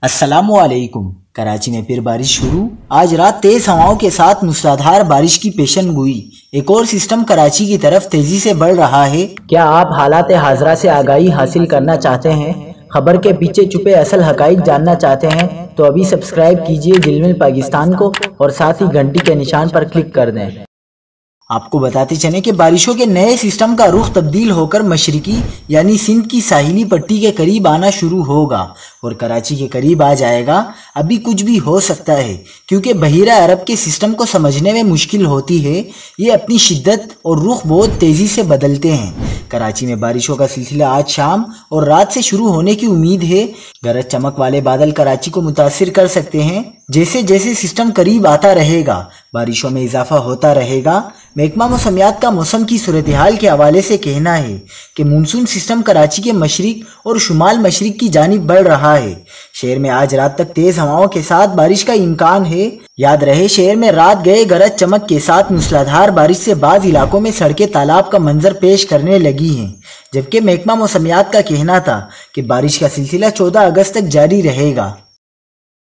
अस्सलामु अलैकुम। कराची में फिर बारिश शुरू। आज रात तेज हवाओं के साथ मूसलाधार बारिश की पेशन गोई। एक और सिस्टम कराची की तरफ तेजी से बढ़ रहा है। क्या आप हालात हाजरा से आगाही हासिल करना चाहते हैं? खबर के पीछे छुपे असल हकाइक जानना चाहते हैं तो अभी सब्सक्राइब कीजिए जिलमिल पाकिस्तान को और साथ ही घंटी के निशान पर क्लिक कर दें। आपको बताते चले कि बारिशों के नए सिस्टम का रुख तब्दील होकर मशरिकी यानी सिंध की साहिली पट्टी के करीब आना शुरू होगा और कराची के करीब आ जाएगा। अभी कुछ भी हो सकता है क्योंकि बहीरा अरब के सिस्टम को समझने में मुश्किल होती है। ये अपनी शिद्दत और रुख बहुत तेजी से बदलते हैं। कराची में बारिशों का सिलसिला आज शाम और रात से शुरू होने की उम्मीद है। गरज चमक वाले बादल कराची को मुतासिर कर सकते हैं। जैसे जैसे सिस्टम करीब आता रहेगा बारिशों में इजाफा होता रहेगा। महकमा मौसमियात का मौसम की सूरत हाल के हवाले से कहना है कि मानसून सिस्टम कराची के मशरिक और शुमाल मशरिक की जानिब बढ़ रहा है। शहर में आज रात तक तेज हवाओं के साथ बारिश का इम्कान है। याद रहे, शहर में रात गए गरज चमक के साथ मूसलाधार बारिश से बाज़ इलाकों में सड़कें तालाब का मंजर पेश करने लगी हैं, जबकि महकमा मौसमियात का कहना था कि बारिश का सिलसिला 14 अगस्त तक जारी रहेगा।